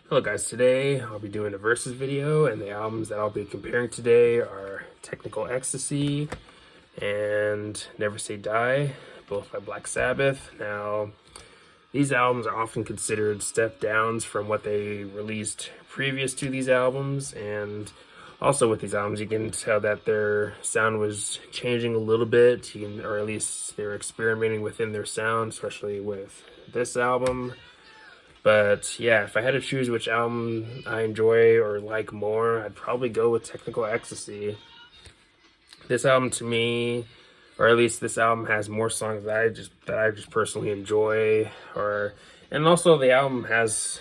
Hello guys, today I'll be doing a versus video, and the albums that I'll be comparing today are Technical Ecstasy and Never Say Die, both by Black Sabbath. Now, these albums are often considered step downs from what they released previous to these albums, and also with these albums you can tell that their sound was changing a little bit, or at least they were experimenting within their sound, especially with this album. But yeah, if I had to choose which album I enjoy or like more, I'd probably go with Technical Ecstasy. This album to me, or at least this album has more songs that I just personally enjoy, and also the album has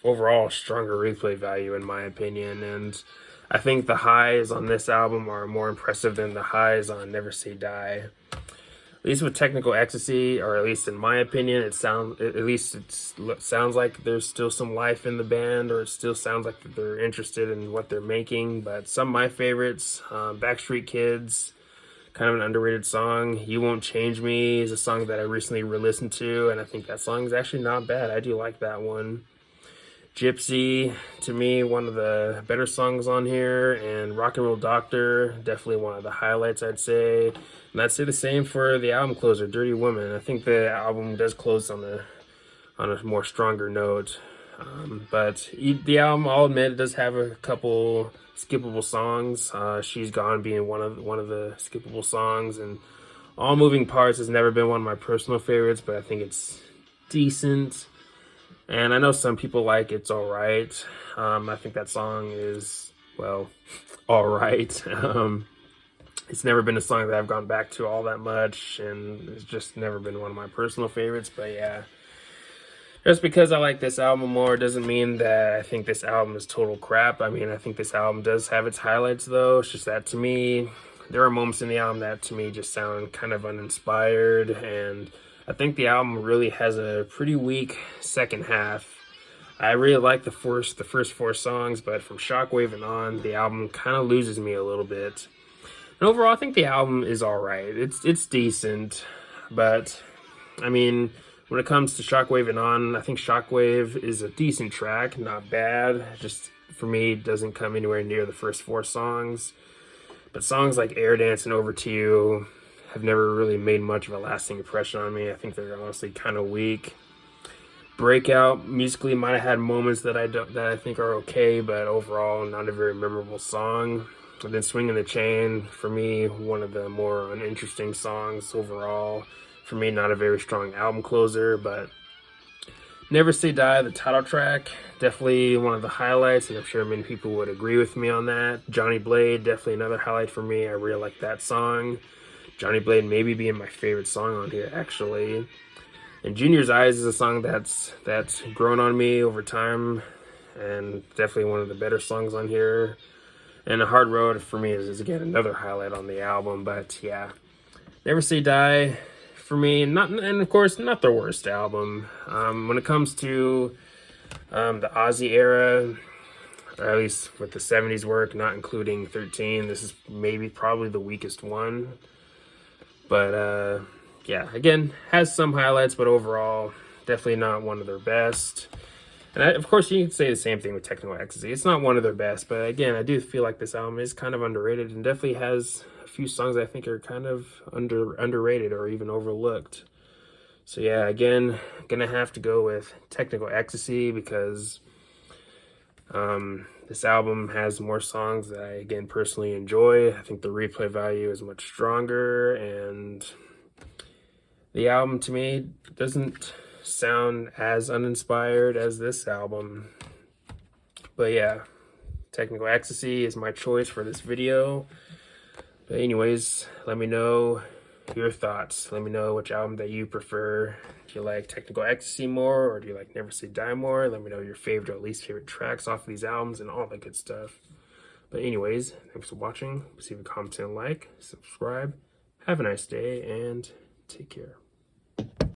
overall stronger replay value in my opinion, and I think the highs on this album are more impressive than the highs on Never Say Die. At least with Technical Ecstasy, or at least in my opinion, it sounds like there's still some life in the band, or it still sounds like that they're interested in what they're making. But some of my favorites, Backstreet Kids, kind of an underrated song. You Won't Change Me is a song that I recently re-listened to, and I think that song is actually not bad. I do like that one. Gypsy, to me, one of the better songs on here, and Rock and Roll Doctor, definitely one of the highlights, I'd say. And I'd say the same for the album closer, Dirty Woman. I think the album does close on a more stronger note. But the album, I'll admit, it does have a couple skippable songs. She's Gone being one of the skippable songs, and All Moving Parts has never been one of my personal favorites, but I think it's decent. And I know some people like It's Alright. I think that song is, well, alright. It's never been a song that I've gone back to all that much, and it's just never been one of my personal favorites. But yeah, just because I like this album more doesn't mean that I think this album is total crap. I mean, I think this album does have its highlights, though. It's just that to me, there are moments in the album that to me just sound kind of uninspired, and I think the album really has a pretty weak second half. I really like the first four songs, but from Shockwave and on, the album kind of loses me a little bit. And overall, I think the album is alright. It's decent, but I mean, when it comes to Shockwave and on, I think Shockwave is a decent track, not bad. Just for me, it doesn't come anywhere near the first four songs. But songs like Air Dance and Over to You have never really made much of a lasting impression on me. I think they're honestly kind of weak. Breakout musically might have had moments that I think are okay, but overall not a very memorable song. And then Swinging the Chain, for me, one of the more uninteresting songs overall. For me, not a very strong album closer, but Never Say Die, the title track, definitely one of the highlights, and I'm sure many people would agree with me on that. Johnny Blade, definitely another highlight for me. I really like that song. Johnny Blade maybe being my favorite song on here, actually. And Junior's Eyes is a song that's grown on me over time, and definitely one of the better songs on here. And A Hard Road for me is again another highlight on the album. But yeah, Never Say Die for me, and of course not the worst album. When it comes to the Ozzy era, or at least with the 70s work, not including 13, this is probably the weakest one. But yeah, again, has some highlights, but overall, definitely not one of their best. And of course, you can say the same thing with Technical Ecstasy. It's not one of their best, but again, I do feel like this album is kind of underrated, and definitely has a few songs I think are kind of underrated or even overlooked. So yeah, again, gonna have to go with Technical Ecstasy because this album has more songs that I, again, personally enjoy. I think the replay value is much stronger, and the album, to me, doesn't sound as uninspired as this album. But yeah, Technical Ecstasy is my choice for this video. But anyways, let me know your thoughts. Let me know which album that you prefer. Do you like Technical Ecstasy more, or do you like Never Say Die more? Let me know your favorite or least favorite tracks off of these albums and all that good stuff. But anyways, thanks for watching. Please leave a comment and like, subscribe. Have a nice day, and take care.